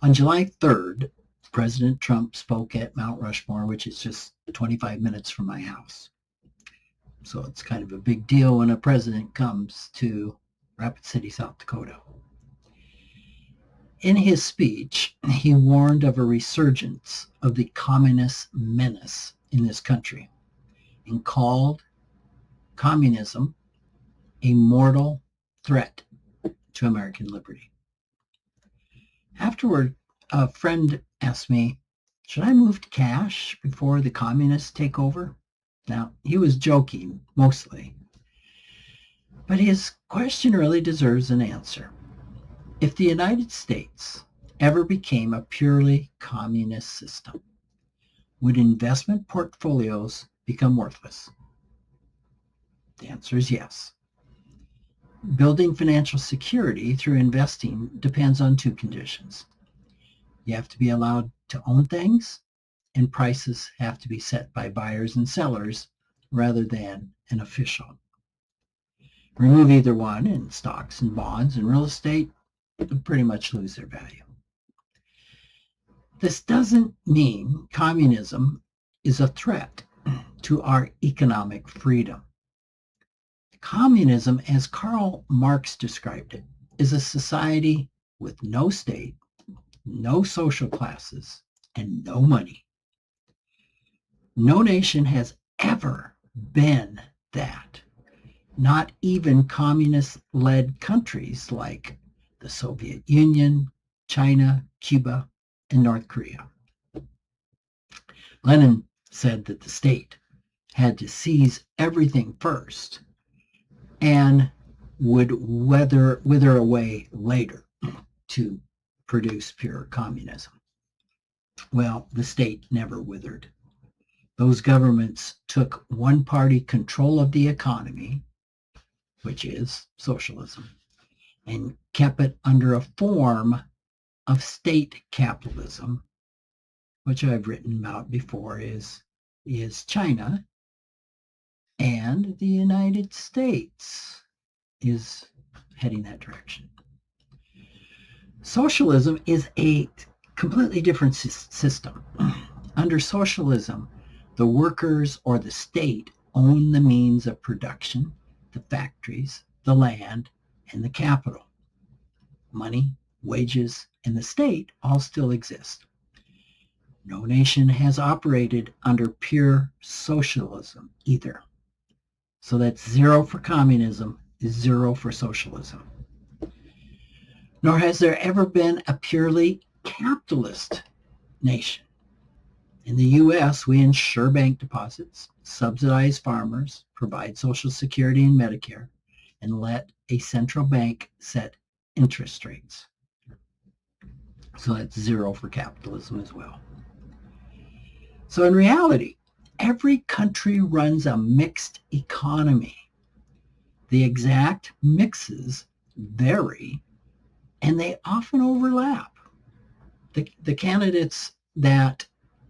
On July 3rd, President Trump spoke at Mount Rushmore, which is just 25 minutes from my house. So it's kind of a big deal when a president comes to Rapid City, South Dakota. In his speech, he warned of a resurgence of the communist menace in this country and called communism a mortal threat to American liberty. Afterward, a friend asked me, should I move to cash before the communists take over? Now, he was joking, mostly. But his question really deserves an answer. If the United States ever became a purely communist system, would investment portfolios become worthless? The answer is yes. Building financial security through investing depends on two conditions. You have to be allowed to own things, and prices have to be set by buyers and sellers rather than an official. Remove either one, and stocks and bonds and real estate pretty much lose their value. This doesn't mean communism is a threat to our economic freedom. Communism, as Karl Marx described it, is a society with no state, no social classes, and no money. No nation has ever been that. Not even communist-led countries like the Soviet Union, China, Cuba, and North Korea. Lenin said that the state had to seize everything first and would wither away later to produce pure communism. Well, the state never withered. Those governments took one-party control of the economy, which is socialism, and kept it under a form of state capitalism, which I've written about before is China, and the United States is heading that direction. Socialism is a completely different system. Under socialism, the workers or the state own the means of production, the factories, the land, and the capital. Money, wages, and the state all still exist. No nation has operated under pure socialism either. So that's 0 for communism, 0 for socialism. Nor has there ever been a purely capitalist nation. In the U.S., we insure bank deposits, subsidize farmers, provide Social Security and Medicare, and let a central bank set interest rates. So that's 0 for capitalism as well. So in reality, every country runs a mixed economy. The exact mixes vary, and they often overlap. The candidates that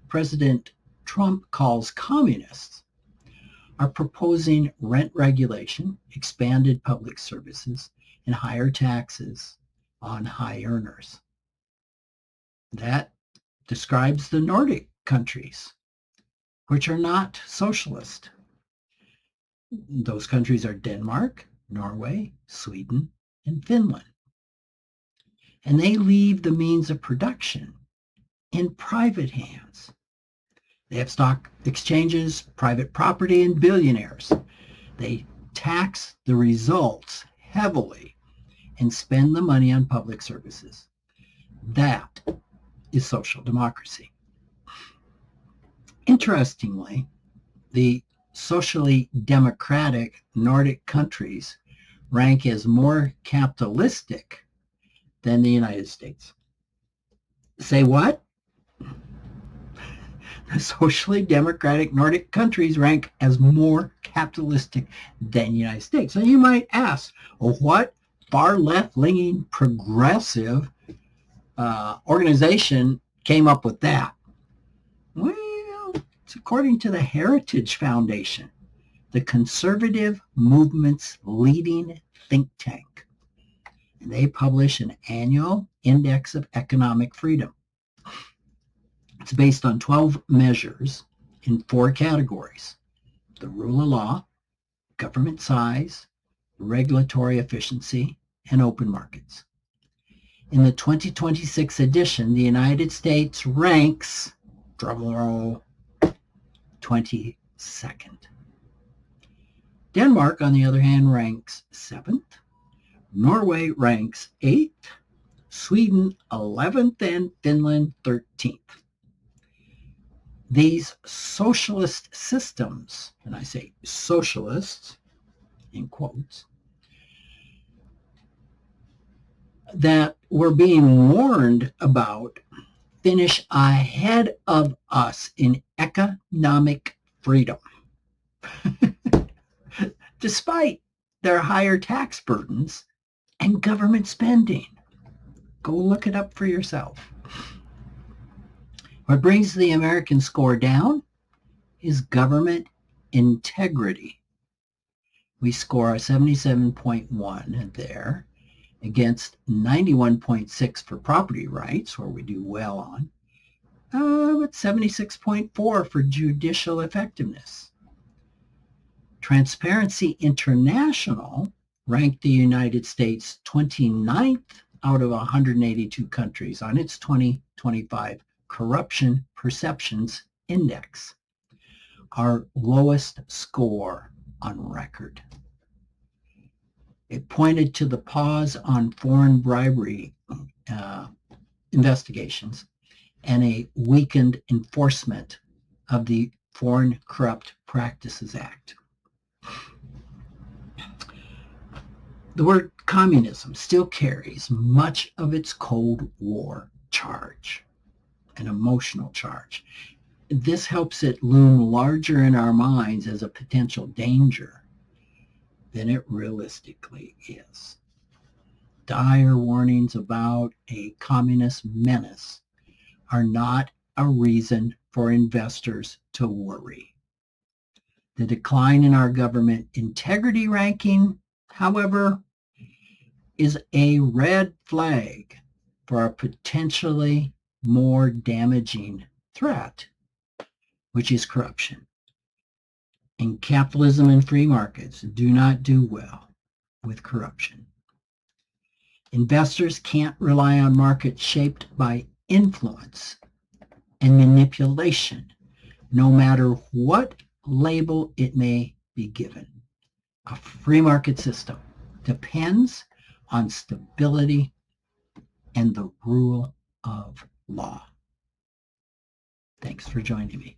President Trump calls communists are proposing rent regulation, expanded public services, and higher taxes on high earners. That describes the Nordic countries, which are not socialist. Those countries are Denmark, Norway, Sweden, and Finland. And they leave the means of production in private hands. They have stock exchanges, private property, and billionaires. They tax the results heavily and spend the money on public services. That is social democracy. Interestingly, the socially democratic Nordic countries rank as more capitalistic than the United States. Say what? The socially democratic Nordic countries rank as more capitalistic than the United States. So you might ask, well, what far left-leaning progressive organization came up with that? Well, it's according to the Heritage Foundation, the conservative movement's leading think tank. And they publish an annual index of economic freedom. It's based on 12 measures in 4 categories: the rule of law, government size, regulatory efficiency, and open markets. In the 2026 edition, the United States ranks, drumroll, 22nd. Denmark, on the other hand, ranks 7th. Norway ranks 8th. Sweden 11th, and Finland 13th. These socialist systems, and I say socialists in quotes, that we're being warned about finish ahead of us in economic freedom, despite their higher tax burdens and government spending. Go look it up for yourself. What brings the American score down is government integrity. We score a 77.1 there against 91.6 for property rights, where we do well on, but 76.4 for judicial effectiveness. Transparency International ranked the United States 29th out of 182 countries on its 2025 Corruption Perceptions Index, our lowest score on record. It pointed to the pause on foreign bribery investigations and a weakened enforcement of the Foreign Corrupt Practices Act. The word communism still carries much of its Cold War charge, an emotional charge. This helps it loom larger in our minds as a potential danger than it realistically is. Dire warnings about a communist menace are not a reason for investors to worry. The decline in our government integrity ranking, however, is a red flag for a potentially more damaging threat, which is corruption. And capitalism and free markets do not do well with corruption. Investors can't rely on markets shaped by influence and manipulation, no matter what label it may be given. A free market system depends on stability and the rule of law. Thanks for joining me.